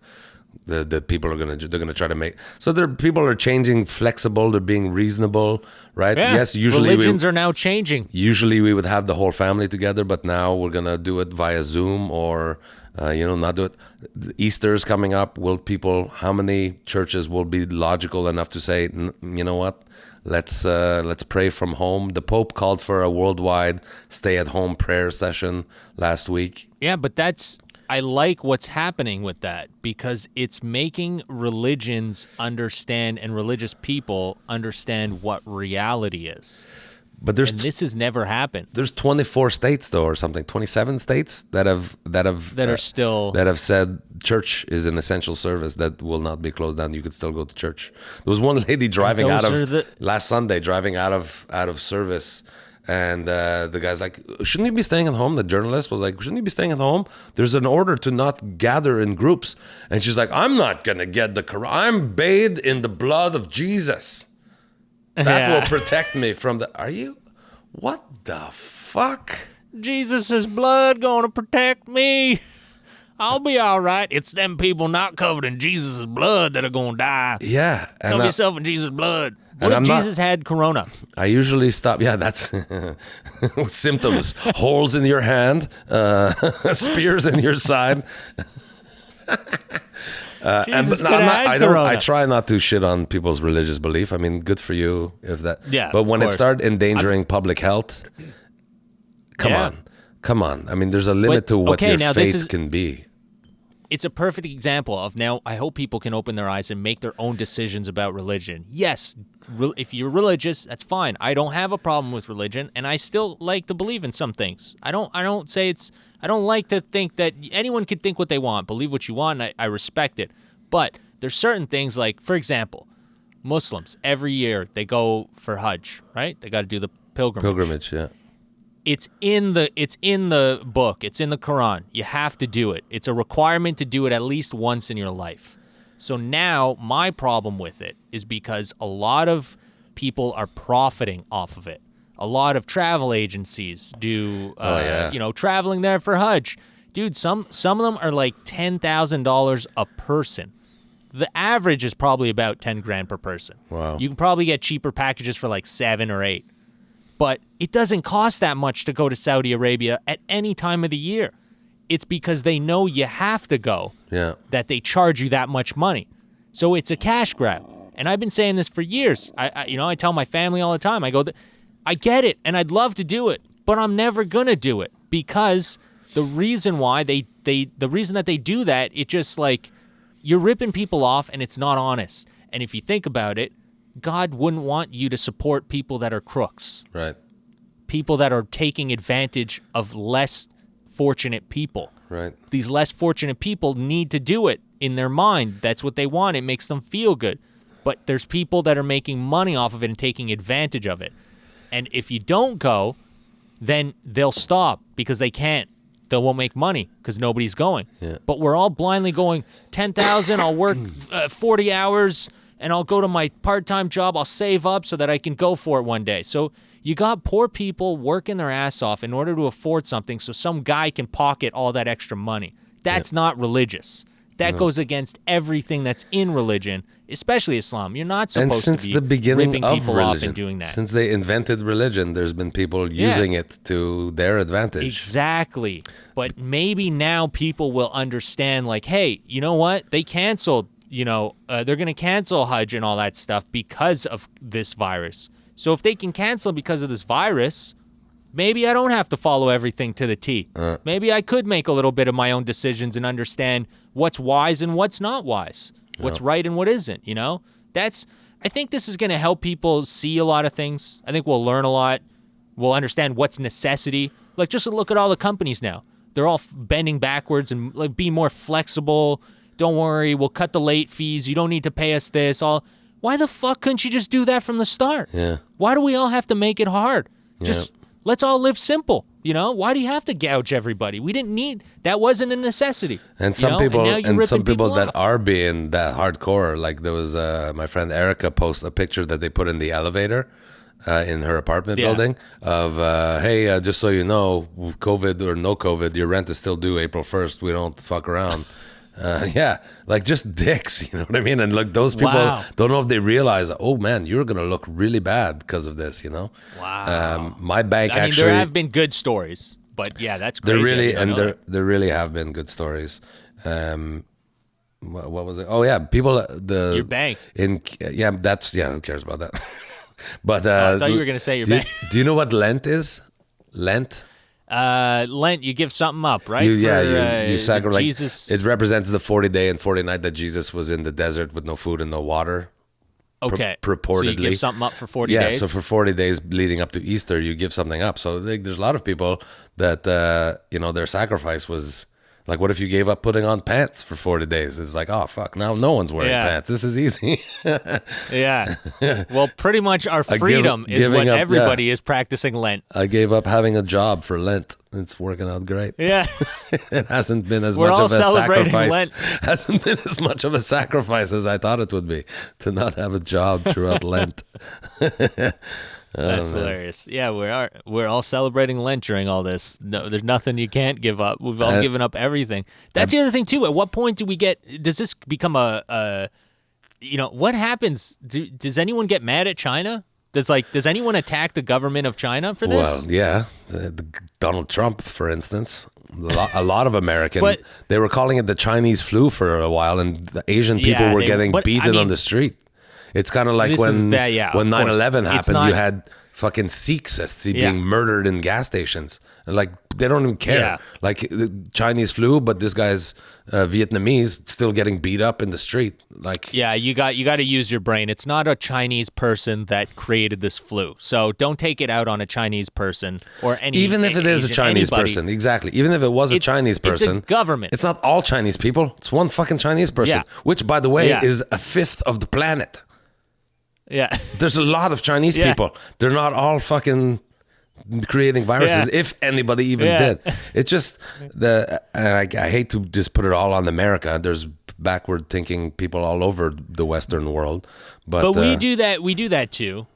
The people are they're gonna try to make so people are changing, flexible, they're being reasonable, right? Yeah. Yes, usually religions are now changing. Usually we would have the whole family together, but now we're gonna do it via Zoom or not do it. Easter's coming up. How many churches will be logical enough to say, you know what? Let's pray from home. The Pope called for a worldwide stay-at-home prayer session last week. Yeah, but I like what's happening with that because it's making religions understand and religious people understand what reality is. But this has never happened. There's 24 states though, or something, 27 states that have said church is an essential service that will not be closed down. You could still go to church. There was one lady driving last Sunday, driving out of service. And the guy's like, shouldn't you be staying at home? The journalist was like, shouldn't you be staying at home? There's an order to not gather in groups. And she's like, I'm not going to get the Quran. I'm bathed in the blood of Jesus. That will protect me from what the fuck? Jesus' blood going to protect me. I'll be all right. It's them people not covered in Jesus' blood that are going to die. Yeah. Cover yourself in Jesus' blood. What if Jesus had corona? I usually stop. Yeah, that's symptoms. Holes in your hand, spears in your side. I try not to shit on people's religious belief. I mean, good for you if that. Yeah. But when it starts endangering public health, come on. I mean, there's a limit to what your faith can be. It's a perfect example of now. I hope people can open their eyes and make their own decisions about religion. Yes, if you're religious, that's fine. I don't have a problem with religion, and I still like to believe in some things. I don't like to think that anyone can think what they want, believe what you want, and I respect it. But there's certain things like, for example, Muslims every year they go for Hajj, right? They got to do the pilgrimage. Yeah. It's in the book. It's in the Quran. You have to do it. It's a requirement to do it at least once in your life. So now my problem with it is because a lot of people are profiting off of it. A lot of travel agencies do, traveling there for Hajj. Dude, some of them are like $10,000 a person. The average is probably about 10 grand per person. Wow. You can probably get cheaper packages for like 7 or 8. But it doesn't cost that much to go to Saudi Arabia at any time of the year. It's because they know you have to go that they charge you that much money. So it's a cash grab. And I've been saying this for years. I tell my family all the time. I go, I get it, and I'd love to do it, but I'm never going to do it because the reason why the reason that they do that, it's just like you're ripping people off and it's not honest. And if you think about it, God wouldn't want you to support people that are crooks. Right. People that are taking advantage of less fortunate people. Right. These less fortunate people need to do it in their mind. That's what they want. It makes them feel good. But there's people that are making money off of it and taking advantage of it. And if you don't go, then they'll stop because they can't. They won't make money because nobody's going. Yeah. But we're all blindly going, 10,000, I'll work 40 hours, and I'll go to my part-time job. I'll save up so that I can go for it one day. So you got poor people working their ass off in order to afford something so some guy can pocket all that extra money. That's not religious. That goes against everything that's in religion, especially Islam. You're not supposed to be the beginning ripping of people religion, off and doing that. Since they invented religion, there's been people using it to their advantage. Exactly. But maybe now people will understand, like, hey, you know what? They canceled, they're going to cancel Hajj and all that stuff because of this virus. So if they can cancel because of this virus, maybe I don't have to follow everything to the T. Maybe I could make a little bit of my own decisions and understand what's wise and what's not wise, what's right and what isn't, I think this is going to help people see a lot of things. I think we'll learn a lot. We'll understand what's necessity. Like, just look at all the companies now. They're all bending backwards and like be more flexible. Don't worry, we'll cut the late fees. You don't need to pay us this. Why the fuck couldn't you just do that from the start? Yeah. Why do we all have to make it hard? Just let's all live simple. Why do you have to gouge everybody? We didn't need that. Wasn't a necessity. And some people, that off. are being that hardcore. Like there was my friend Erica post a picture that they put in the elevator in her apartment building of hey, just so you know, COVID or no COVID, your rent is still due April 1st. We don't fuck around. Like just dicks, you know what I mean? And look, those people don't know if they realize, oh man, you're gonna look really bad because of this, Wow. My bank actually. There have been good stories, but that's crazy. There really have been good stories. What was it? Oh yeah, people. Your bank. Who cares about that? But I thought you were gonna say your bank. Do you know what Lent is? Lent. Lent, you give something up, right? You sacrifice. Jesus. It represents the 40 day and 40 night that Jesus was in the desert with no food and no water. Okay. Purportedly. So you give something up for 40 days? Yeah, so for 40 days leading up to Easter, you give something up. So there's a lot of people that, their sacrifice was like, what if you gave up putting on pants for 40 days? It's like, oh, fuck, now no one's wearing pants. This is easy. Yeah. Well, pretty much our freedom is what everybody is practicing Lent. I gave up having a job for Lent. It's working out great. Yeah. It hasn't been as We're much all of a celebrating sacrifice. Lent. Hasn't been as much of a sacrifice as I thought it would be to not have a job throughout Lent. That's hilarious. Yeah, we're all celebrating Lent during all this. No, there's nothing you can't give up. We've all given up everything. That's the other thing too. At what point does this become what happens? Does anyone get mad at China? Does anyone attack the government of China for this? Well, yeah. Donald Trump, for instance. A lot of American. But, they were calling it the Chinese flu for a while, and the Asian people were getting beaten on the street. It's kind of like when 9/11 happened, you had fucking Sikhs being murdered in gas stations. Like, they don't even care. Yeah. Like, the Chinese flu, but this guy's Vietnamese still getting beat up in the street. Like, yeah, you got to use your brain. It's not a Chinese person that created this flu. So don't take it out on a Chinese person or any. Even if it is a Chinese person, exactly. Even if it was a Chinese person, it's a government. It's not all Chinese people. It's one fucking Chinese person, which, by the way, is a fifth of the planet. Yeah. There's a lot of Chinese people. They're not all fucking creating viruses, if anybody even did. It's just I hate to just put it all on America. There's backward thinking people all over the Western world. But we do that. We do that too.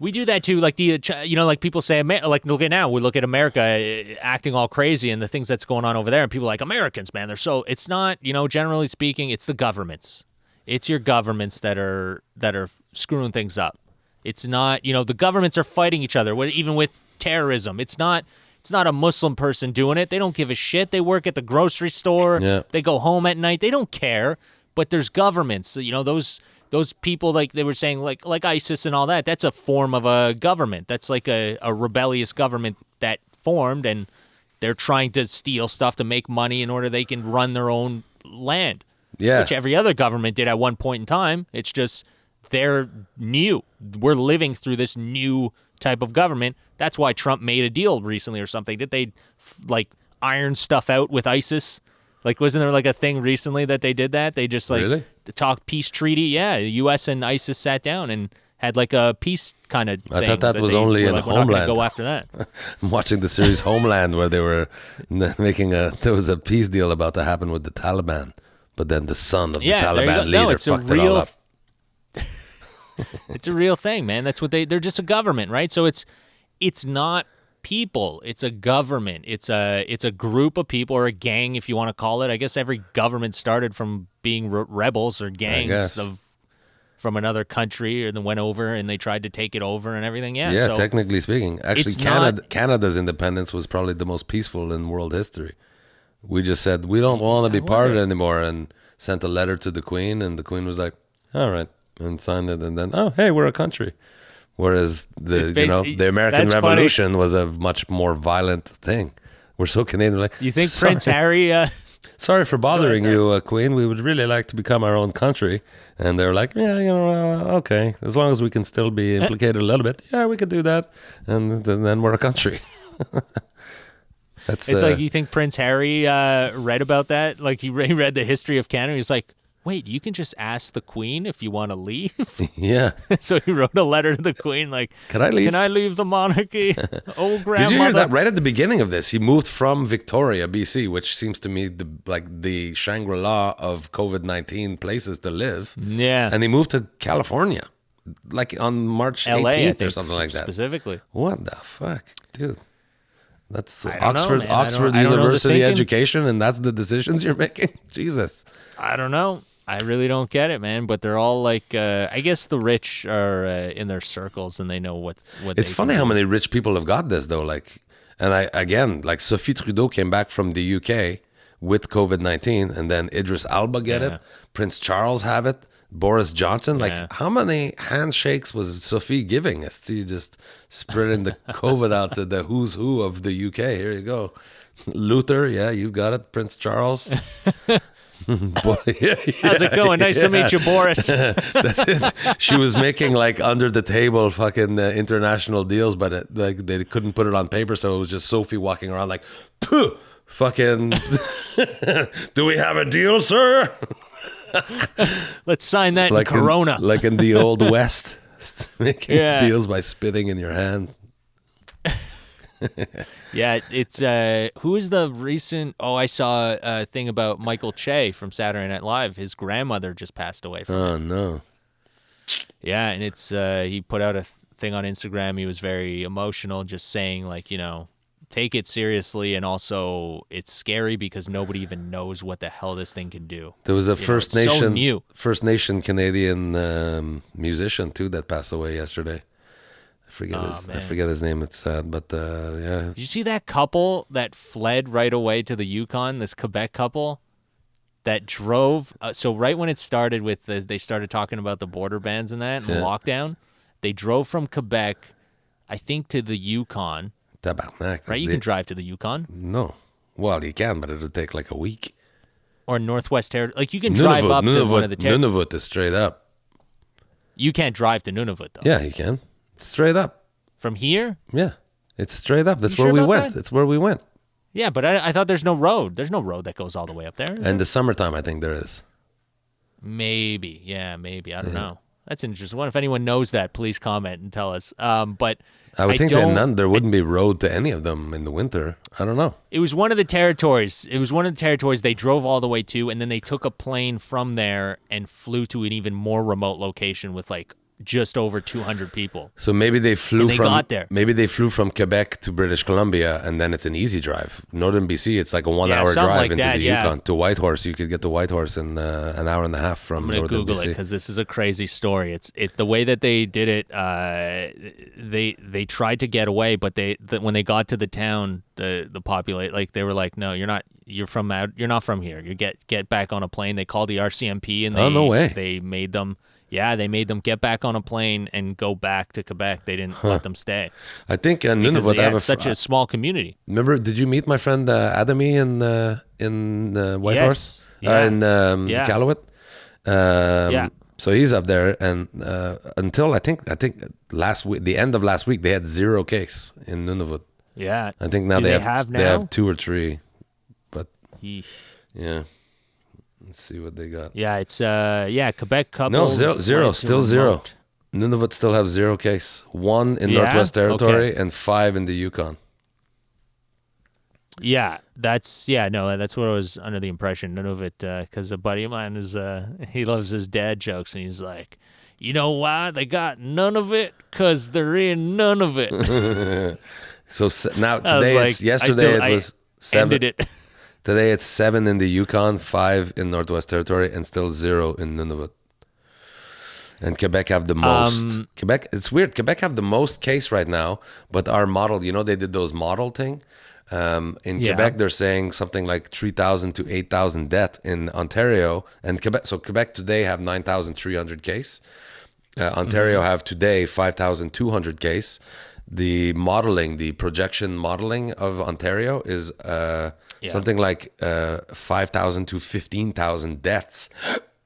We do that too. Like like people say, like look at now. We look at America acting all crazy and the things that's going on over there, and people are like Americans, man. They're so. It's not. Generally speaking, it's the governments. It's your governments that are screwing things up. It's not, the governments are fighting each other, even with terrorism. It's not a Muslim person doing it. They don't give a shit. They work at the grocery store. Yeah. They go home at night. They don't care. But there's governments. Those people, like they were saying, like ISIS and all that. That's a form of a government. That's like a rebellious government that formed, and they're trying to steal stuff to make money in order they can run their own land. Yeah. Which every other government did at one point in time. It's just they're new. We're living through this new type of government. That's why Trump made a deal recently or something. Did they like iron stuff out with ISIS? Like, wasn't there like a thing recently that they did that? They just like Really? talk peace treaty. Yeah, the U.S. and ISIS sat down and had like a peace kind of thing. I thought that was only in we're not Homeland. gonna go after that. I'm watching the series Homeland, where they were there was a peace deal about to happen with the Taliban, but then the son of the there you go. Taliban No, leader it's a fucked it all real- up. It's a real thing, man. That's what they're just a government, right? So it's not people. It's a government. It's a group of people, or a gang, if you want to call it. I guess every government started from being rebels or gangs from another country, and then went over and they tried to take it over and everything. Yeah, so technically speaking. Actually, Canada's independence was probably the most peaceful in world history. We just said, we don't want to be part of it anymore, and sent a letter to the Queen, and the Queen was like, all right, and signed it, and then, oh, hey, we're a country. Whereas the American Revolution was a much more violent thing. We're so Canadian. Like, you think Prince Harry... sorry for bothering you, Queen. We would really like to become our own country. And they're like, yeah, okay. As long as we can still be implicated a little bit, yeah, we could do that. And then we're a country. It's like, you think Prince Harry read about that? Like, he read the history of Canada. He's like, wait, you can just ask the Queen if you want to leave? Yeah. So he wrote a letter to the Queen like, can I leave? Can I leave the monarchy? Oh, grandmother. Did you hear that right at the beginning of this? He moved from Victoria, BC, which seems to me the Shangri-La of COVID-19 places to live. Yeah. And he moved to California, like on March 18th, LA, I think, or something like that. Specifically. What the fuck, dude? That's I don't know, man. Oxford I don't know the University thinking. education, and that's the decisions you're making? Jesus. I don't know. I really don't get it, man. But they're all like, I guess the rich are in their circles and they know what. It's funny how many rich people have got this though. Like, and like Sophie Trudeau came back from the UK with COVID-19, and then Idris Elba get it. Prince Charles have it. Boris Johnson. Like, how many handshakes was Sophie giving us? She just spreading the COVID out to the who's who of the UK. Here you go, Luther. Yeah, you got it. Prince Charles. How's it going? Nice to meet you, Boris. That's it. She was making like under the table fucking international deals, but like they couldn't put it on paper, so it was just Sophie walking around like, fucking. Do we have a deal, sir? Let's sign that in Corona. Like in the old West, making deals by spitting in your hand. Yeah, it's who is the recent? Oh, I saw a thing about Michael Che from Saturday Night Live. His grandmother just passed away from it. Oh no. Yeah, and it's he put out a thing on Instagram. He was very emotional, just saying like, take it seriously, and also it's scary because nobody even knows what the hell this thing can do. There was a First Nation Canadian musician too that passed away yesterday. I forget his name. It's sad, but yeah. Did you see that couple that fled right away to the Yukon? This Quebec couple that drove. So right when it started with they started talking about the border bans and that and the lockdown, they drove from Quebec, I think, to the Yukon. Tabarnak. Right, you can drive to the Yukon. No, well, you can, but it'll take like a week. Or Northwest Territory. Like you can drive up to one of the territories. Nunavut is straight up. You can't drive to Nunavut though. Yeah, you can. Straight up. From here? Yeah. It's straight up. That's where we went. That's where we went. Yeah, but I thought there's no road. There's no road that goes all the way up there. In the summertime, I think there is. Maybe. Yeah, maybe. I don't know. That's an interesting one. If anyone knows that, please comment and tell us. But I would think that there wouldn't be road to any of them in the winter. I don't know. It was one of the territories. They drove all the way to, and then they took a plane from there and flew to an even more remote location with like just over 200 people. So maybe they flew got there. Maybe they flew from Quebec to British Columbia, and then it's an easy drive. Northern BC, it's like a 1 hour drive like into that, the Yukon. To Whitehorse, you could get to Whitehorse in an hour and a half from Northern BC. I'm gonna Google it because this is a crazy story. It's the way that they did it. They tried to get away, but when they got to the town, the populate they were like, no, you're not. You're not from here. You get back on a plane. They called the RCMP and no way. They made them. Yeah, they made them get back on a plane and go back to Quebec. They didn't let them stay. I think Nunavut have such a small community. Remember, did you meet my friend Adami in Whitehorse? Yes. In Iqaluit? So he's up there, and until I think last week, the end of last week, they had 0 case in Nunavut. Yeah. I think now Do they have they now? have 2 or 3, but Yeesh. yeah. Let's see what they got. Yeah, it's Quebec couple. No, zero, flight to still 0. remote. Nunavut still have 0 case. 1 in Yeah? Northwest Territory Okay. and 5 in the Yukon. Yeah, that's what I was under the impression. None of it, because a buddy of mine is he loves his dad jokes, and he's like, you know why they got none of it? Because they're in none of it. So now I was today like, it's yesterday I it was 7. ended it. Today it's 7 in the Yukon, 5 in Northwest Territory, and still 0 in Nunavut. And Quebec have the most. Quebec, it's weird. Quebec have the most case right now, but our model, they did those model thing. In Quebec, they're saying something like 3,000 to 8,000 death in Ontario and Quebec. So Quebec today have 9,300 case. Ontario have today 5,200 case. The modeling, the projection modeling of Ontario is something like 5,000 to 15,000 deaths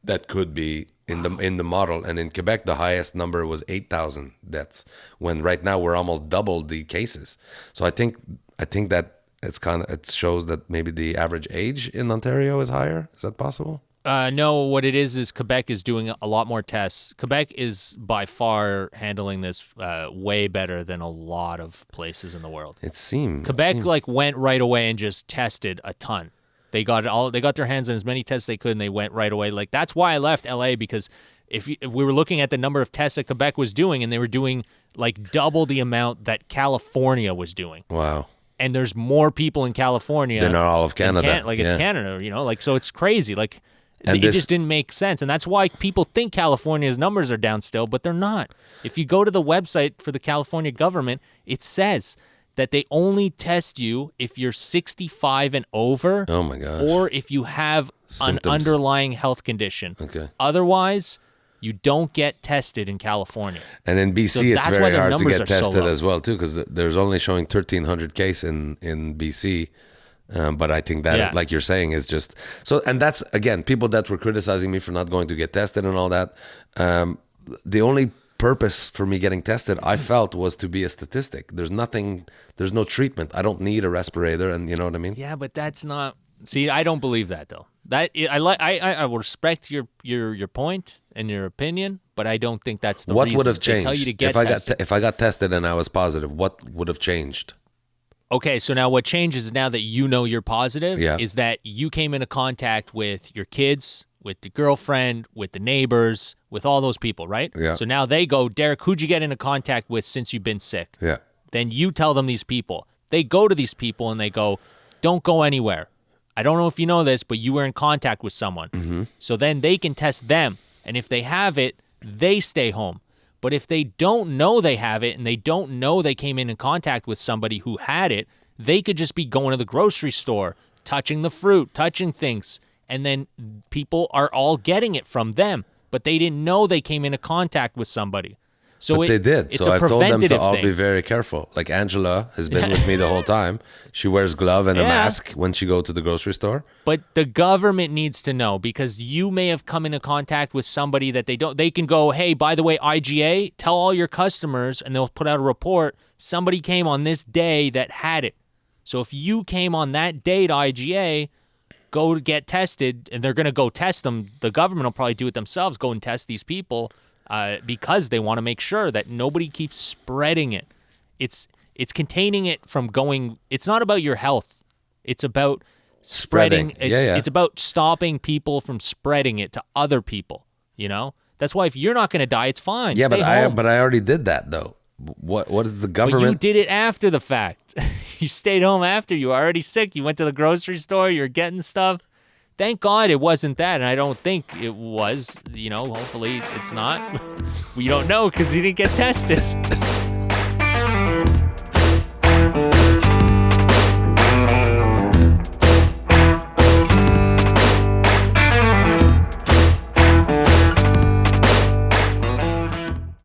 that could be in the model. And in Quebec, the highest number was 8,000 deaths. When right now we're almost double the cases. So I think that it shows that maybe the average age in Ontario is higher. Is that possible? No, what it is Quebec is doing a lot more tests. Quebec is by far handling this way better than a lot of places in the world. It seems Quebec went right away and just tested a ton. They got their hands on as many tests they could, and they went right away. Like, that's why I left LA, because if we were looking at the number of tests that Quebec was doing, and they were doing like double the amount that California was doing. Wow. And there's more people in California than all of Canada. It's Canada, so it's crazy. Like, and it just didn't make sense. And that's why people think California's numbers are down still, but they're not. If you go to the website for the California government, it says that they only test you if you're 65 and over. Oh my gosh. Or if you have Symptoms. an underlying health condition. Okay. Otherwise, you don't get tested in California. And in BC, So it's that's why very the hard to numbers get are so tested low. as well, too, because there's only showing 1,300 case in BC. But I think that, like you're saying, is just so. And that's, again, people that were criticizing me for not going to get tested and all that. The only purpose for me getting tested, I felt, was to be a statistic. There's no treatment. I don't need a respirator, and you know what I mean? Yeah, but that's not. See, I don't believe that though. I will respect your point and your opinion, but I don't think that's the What reason. would have They changed tell you to get if I tested. got if I got tested and I was positive? What would have changed? Okay, so now what changes now that you know you're positive Yeah. is that you came into contact with your kids, with the girlfriend, with the neighbors, with all those people, right? Yeah. So now they go, Derek, who'd you get into contact with since you've been sick? Yeah. Then you tell them these people. They go to these people and they go, don't go anywhere. I don't know if you know this, but you were in contact with someone. Mm-hmm. So then they can test them. And if they have it, they stay home. But if they don't know they have it and they don't know they came in contact with somebody who had it, they could just be going to the grocery store, touching the fruit, touching things, and then people are all getting it from them. But they didn't know they came into contact with somebody. So But they did. It's So a I've told them to preventative all thing. be very careful. Like Angela has been with me the whole time. She wears glove and a Yeah. mask when she go to the grocery store. But the government needs to know, because you may have come into contact with somebody that they can go, hey, by the way, IGA, tell all your customers, and they'll put out a report, somebody came on this day that had it. So if you came on that day to IGA, go to get tested, and they're going to go test them. The government will probably do it themselves, go and test these people because they want to make sure that nobody keeps spreading it. It's containing it from going. It's not about your health. It's about spreading. It's about stopping people from spreading it to other people. You know, that's why if you're not going to die, it's fine. Yeah, Stay home. but I already did that though. What is the But government? you did it after the fact. You stayed home after. You were already sick. You went to the grocery store. You're getting stuff. Thank God it wasn't that, and I don't think it was. You know, hopefully it's not. We don't know because you didn't get tested.